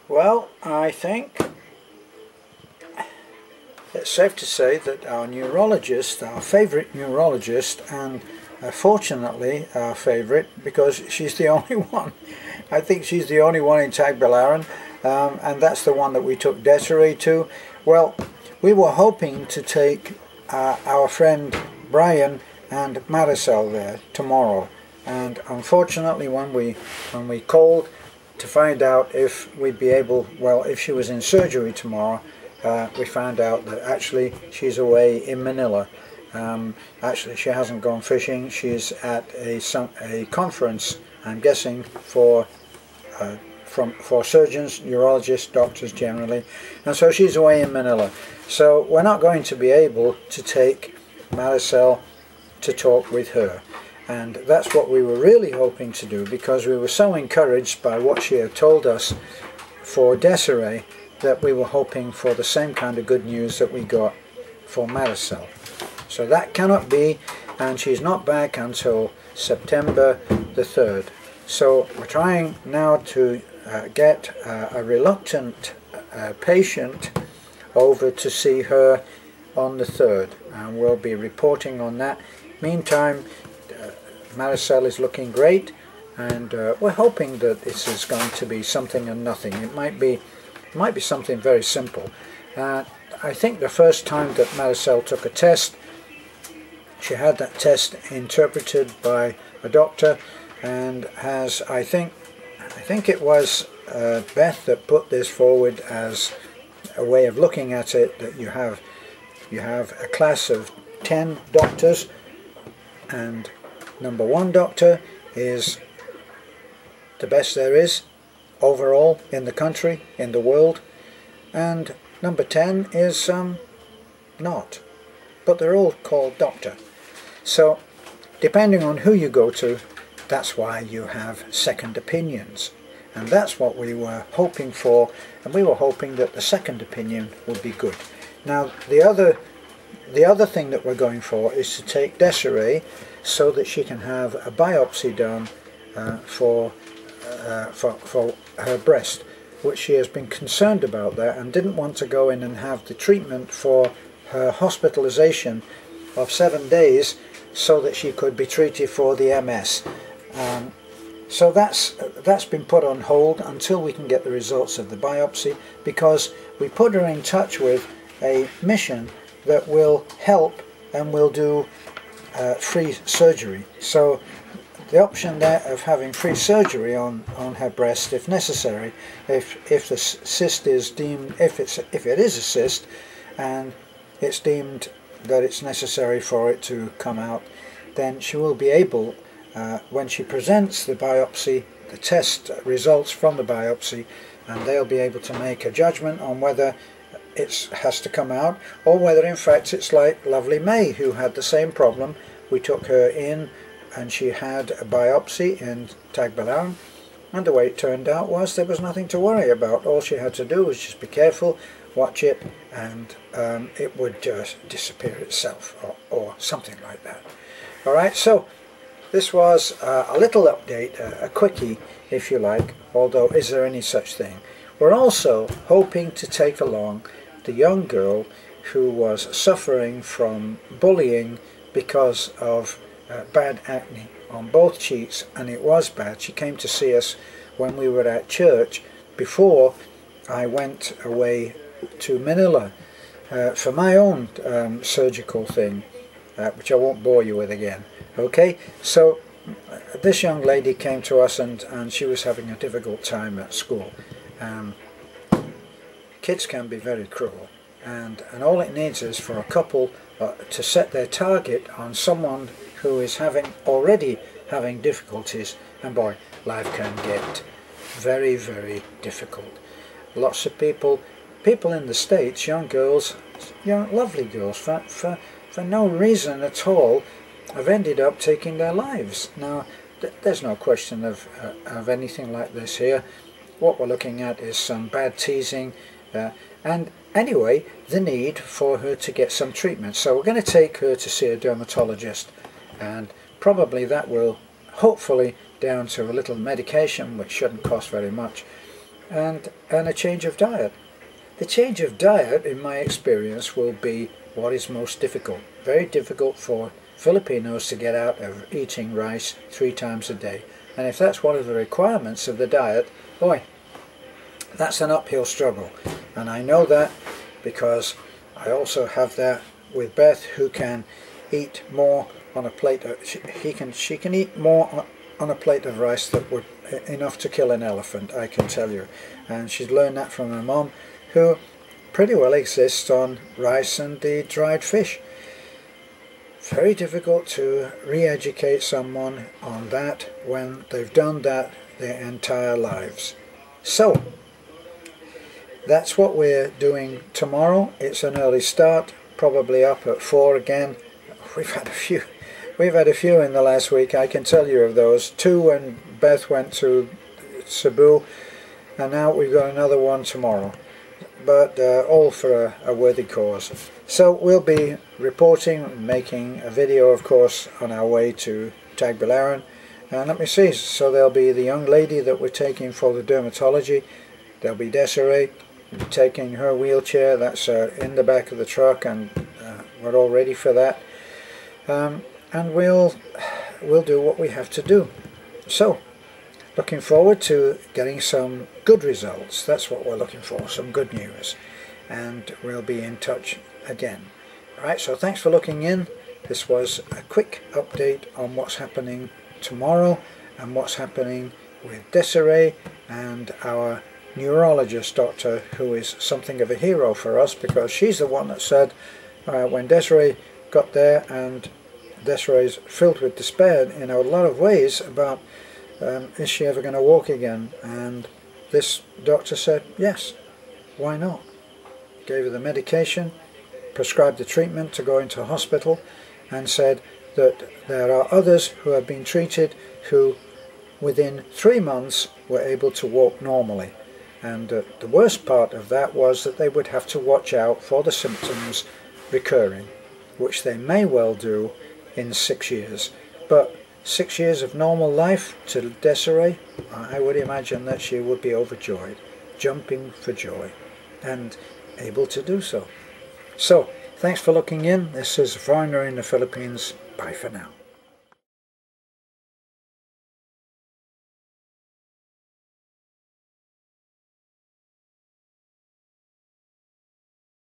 Well, I think it's safe to say that our neurologist, our favourite neurologist, and fortunately our favourite because she's the only one. I think she's the only one in Tagbilaran, and that's the one that we took Desiree to. Well, we were hoping to take our friend Brian and Marisol there tomorrow, and unfortunately when we called to find out if we'd be able, well, if she was in surgery tomorrow, we found out that actually she's away in Manila. Actually she hasn't gone fishing, she's at a conference, I'm guessing, for surgeons, neurologists, doctors generally, and so she's away in Manila. So we're not going to be able to take Marisol to talk with her. And that's what we were really hoping to do, because we were so encouraged by what she had told us for Desiree that we were hoping for the same kind of good news that we got for Marisol. So that cannot be, and she's not back until September the 3rd. So we're trying now to get a reluctant patient over to see her on the 3rd, and we'll be reporting on that. Meantime, Marisol is looking great, and we're hoping that this is going to be something and nothing. It might be something very simple. I think the first time that Marisol took a test, she had that test interpreted by a doctor, and has, I think it was Beth that put this forward as a way of looking at it, that you have a class of 10 doctors, and number 1 doctor is the best there is overall in the country, in the world, and number 10 is not, but they're all called doctor. So depending on who you go to, that's why you have second opinions, and that's what we were hoping for, and we were hoping that the second opinion would be good. Now the other thing that we're going for is to take Desiree so that she can have a biopsy done for her breast, which she has been concerned about that and didn't want to go in and have the treatment for her hospitalization of 7 days so that she could be treated for the MS. So that's been put on hold until we can get the results of the biopsy, because we put her in touch with a mission that will help and will do free surgery. So the option there of having free surgery on her breast if necessary, if the cyst is deemed, if it is a cyst and it's deemed that it's necessary for it to come out, then she will be able, when she presents the biopsy, the test results from the biopsy, and they'll be able to make a judgment on whether it has to come out, or whether in fact it's like lovely May, who had the same problem. We took her in and she had a biopsy in Tagbilaran, and the way it turned out was there was nothing to worry about. All she had to do was just be careful, watch it, and it would just disappear itself, or something like that. Alright, so this was a little update, a quickie if you like, although is there any such thing. We're also hoping to take along the young girl who was suffering from bullying because of bad acne on both cheeks, and it was bad. She came to see us when we were at church before I went away to Manila for my own surgical thing, which I won't bore you with again. Okay, so this young lady came to us, and she was having a difficult time at school. Kids can be very cruel, and all it needs is for a couple to set their target on someone who is already having difficulties, and boy, life can get very, very difficult. Lots of people in the States, young girls, lovely girls, for no reason at all, have ended up taking their lives. Now, there's no question of anything like this here. What we're looking at is some bad teasing, and anyway, the need for her to get some treatment. So we're going to take her to see a dermatologist, and probably that will hopefully down to a little medication which shouldn't cost very much, and a change of diet. The change of diet, in my experience, will be what is most difficult. Very difficult for Filipinos to get out of eating rice 3 times a day. And if that's one of the requirements of the diet, boy, that's an uphill struggle. And I know that because I also have that with Beth, who can eat more on a plate of, she can eat more on a plate of rice that would enough to kill an elephant, I can tell you. And she's learned that from her mom, who pretty well exists on rice and the dried fish. Very difficult to re-educate someone on that when they've done that their entire lives. So that's what we're doing tomorrow. It's an early start, probably up at 4 again. We've had a few in the last week, I can tell you of those. 2 when Beth went to Cebu, and now we've got another one tomorrow. But all for a worthy cause. So we'll be reporting, making a video, of course, on our way to Tagbilaran. And let me see, so there'll be the young lady that we're taking for the dermatology. There'll be Desiree, taking her wheelchair. That's in the back of the truck, and we're all ready for that. And we'll do what we have to do. So, looking forward to getting some good results. That's what we're looking for, some good news. And we'll be in touch again. Right, so thanks for looking in. This was a quick update on what's happening tomorrow and what's happening with Desiree and our neurologist doctor, who is something of a hero for us, because she's the one that said when Desiree got there, and Desiree's filled with despair in a lot of ways about is she ever going to walk again, and this doctor said yes, why not? Gave her the medication, prescribed the treatment to go into hospital, and said that there are others who have been treated who within 3 months were able to walk normally. And the worst part of that was that they would have to watch out for the symptoms recurring, which they may well do in 6 years. But 6 years of normal life to Desiree, I would imagine that she would be overjoyed, jumping for joy, and able to do so. So, thanks for looking in. This is Foreigner in the Philippines. Bye for now.